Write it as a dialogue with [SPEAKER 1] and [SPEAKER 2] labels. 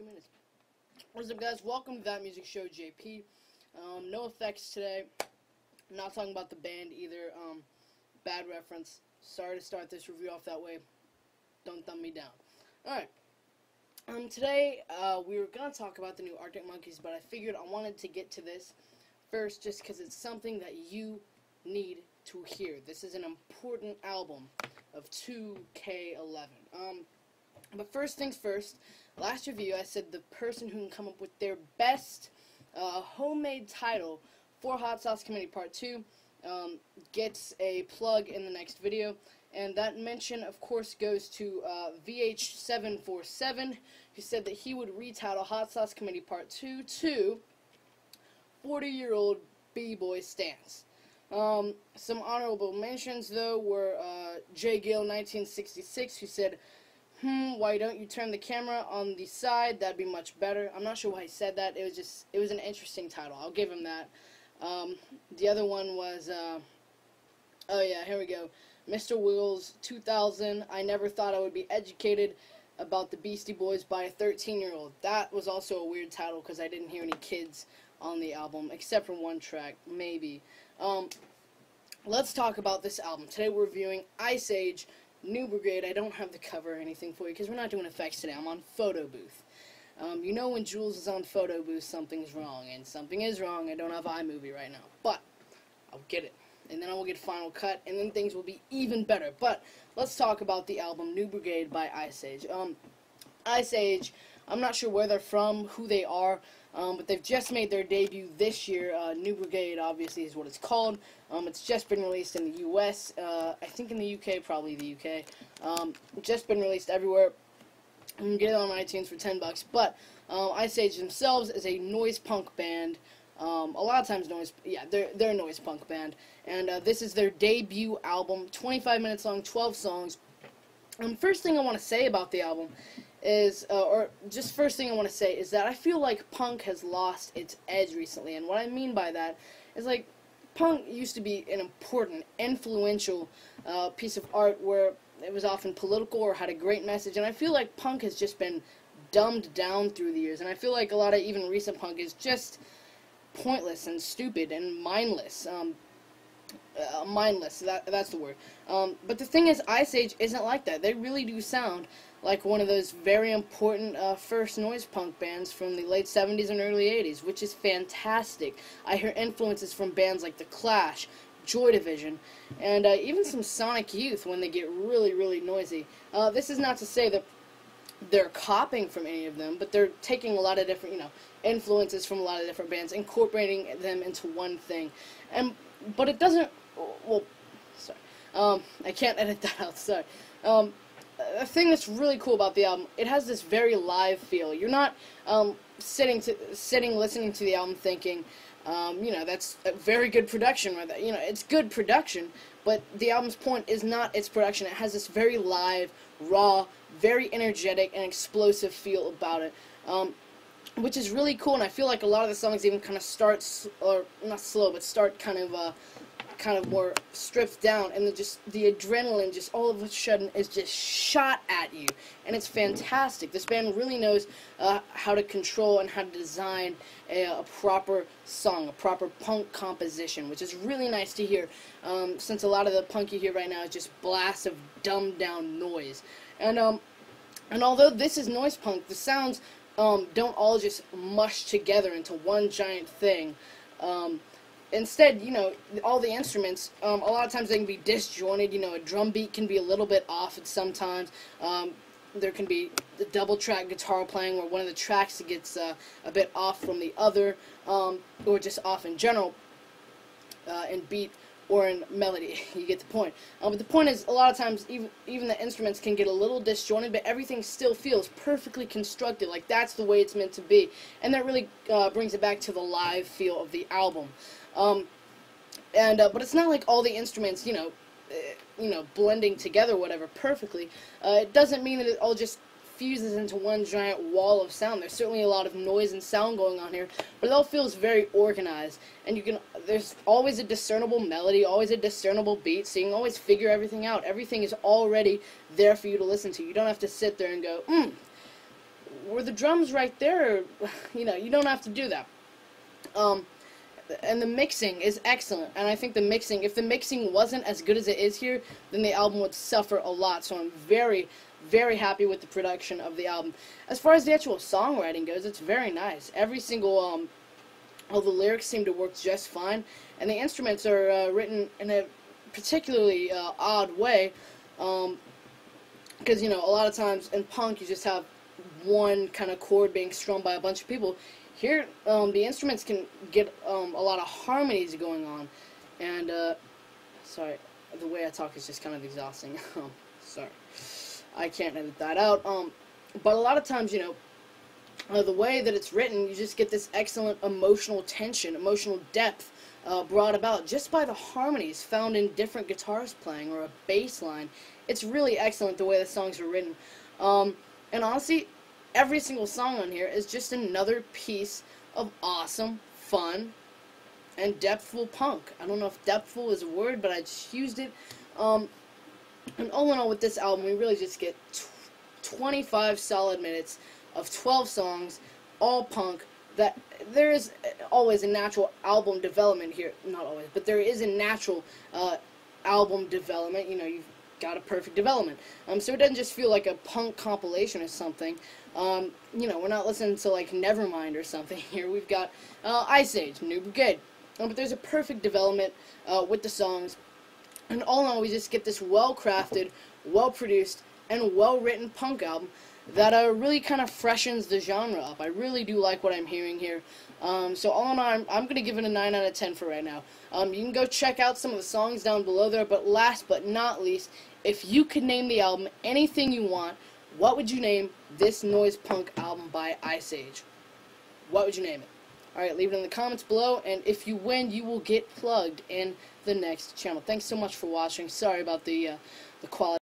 [SPEAKER 1] 2 minutes. What's up, guys? Welcome to That Music Show, JP. No effects today. I'm not talking about the band either. Bad reference. Sorry to start this review off that way. Don't thumb me down. Alright. Today, we were going to talk about the new Arctic Monkeys, but I figured I wanted to get to this first just because it's something that you need to hear. This is an important album of 2K11. But first things first, last review I said the person who can come up with their best homemade title for Hot Sauce Committee Part 2 gets a plug in the next video. And that mention, of course, goes to VH747, who said that he would retitle Hot Sauce Committee Part 2 to 40-Year-Old B-Boy Stance. Some honorable mentions, though, were J. Gill 1966, who said, why don't you turn the camera on the side? That'd be much better. I'm not sure why he said that. It was an interesting title. I'll give him that. The other one was, oh yeah, here we go. Mr. Wills, 2000, I never thought I would be educated about the Beastie Boys by a 13-year-old. That was also a weird title because I didn't hear any kids on the album, except for one track, maybe. Let's talk about this album. Today we're reviewing Iceage, New Brigade. I don't have the cover or anything for you because we're not doing effects today. I'm on photo booth. You know when Jules is on photo booth, something's wrong, and something is wrong. I don't have iMovie right now, but I'll get it. And then I will get Final Cut, and then things will be even better. But let's talk about the album New Brigade by Iceage. Iceage, I'm not sure where they're from, who they are, but they've just made their debut this year. New Brigade, obviously, is what it's called. It's just been released in the U.S., I think in the UK, probably the UK. Just been released everywhere. You can get it on iTunes for $10. But Iceage themselves is a noise punk band. A lot of times they're a noise punk band, and this is their debut album, 25 minutes long, 12 songs. First thing I want to say about the album is, first thing I want to say is that I feel like punk has lost its edge recently, and what I mean by that is, like, punk used to be an important, influential piece of art where it was often political or had a great message, and I feel like punk has just been dumbed down through the years, and I feel like a lot of even recent punk is just pointless and stupid and mindless. Mindless, that's the word. But the thing is, Iceage isn't like that. They really do sound like one of those very important first noise punk bands from the late 70s and early 80s, which is fantastic. I hear influences from bands like The Clash, Joy Division, and even some Sonic Youth when they get really, really noisy. This is not to say that they're copying from any of them, but they're taking a lot of different, influences from a lot of different bands, incorporating them into one thing. But it doesn't, well, sorry, I can't edit that out, sorry. The thing that's really cool about the album, it has this very live feel. You're not sitting listening to the album thinking, that's a very good production, or that, it's good production, but the album's point is not its production. It has this very live, raw, very energetic and explosive feel about it, which is really cool. And I feel like a lot of the songs even kind of start, or not slow, but start kind of more stripped down, and the adrenaline just all of a sudden is just shot at you, and it's fantastic. This band really knows how to control and how to design a proper song, a proper punk composition, which is really nice to hear, since a lot of the punk you hear right now is just blasts of dumbed down noise. And although this is noise punk, the sounds don't all just mush together into one giant thing. Instead, all the instruments, a lot of times they can be disjointed. A drum beat can be a little bit off at sometimes. There can be the double track guitar playing where one of the tracks gets a bit off from the other, or just off in general, in beat or in melody. You get the point. But the point is, a lot of times, even the instruments can get a little disjointed, but everything still feels perfectly constructed, like that's the way it's meant to be. And that really brings it back to the live feel of the album. But it's not like all the instruments, blending together, whatever, perfectly. It doesn't mean that it all just fuses into one giant wall of sound. There's certainly a lot of noise and sound going on here, but it all feels very organized, and there's always a discernible melody, always a discernible beat, so you can always figure everything out. Everything is already there for you to listen to. You don't have to sit there and go, were the drums right there, you know, you don't have to do that. And the mixing is excellent, and I think the mixing, if the mixing wasn't as good as it is here, then the album would suffer a lot, so I'm very, very happy with the production of the album. As far as the actual songwriting goes, it's very nice. Every single, all the lyrics seem to work just fine, and the instruments are written in a particularly odd way, because, you know, a lot of times in punk you just have one kind of chord being strummed by a bunch of people. Here, the instruments can get a lot of harmonies going on, and, sorry, the way I talk is just kind of exhausting. Sorry, I can't edit that out, but a lot of times, you know, the way that it's written, you just get this excellent emotional tension, emotional depth, brought about just by the harmonies found in different guitars playing, or a bass line. It's really excellent the way the songs are written, and honestly, every single song on here is just another piece of awesome, fun, and depthful punk. I don't know if depthful is a word, but I just used it. And all in all, with this album, we really just get 25 solid minutes of 12 songs, all punk. That there is always a natural album development here. Not always, but there is a natural album development. You know, you've got a perfect development. So it doesn't just feel like a punk compilation or something. You know, we're not listening to, like, Nevermind or something here. We've got Iceage, New Brigade. But there's a perfect development with the songs. And all in all, we just get this well-crafted, well-produced, and well-written punk album that really kind of freshens the genre up. I really do like what I'm hearing here. So all in all, I'm going to give it a 9 out of 10 for right now. You can go check out some of the songs down below there, but last but not least, if you could name the album anything you want, what would you name this noise punk album by Iceage? What would you name it? Alright, leave it in the comments below, and if you win, you will get plugged in the next channel. Thanks so much for watching. Sorry about the quality.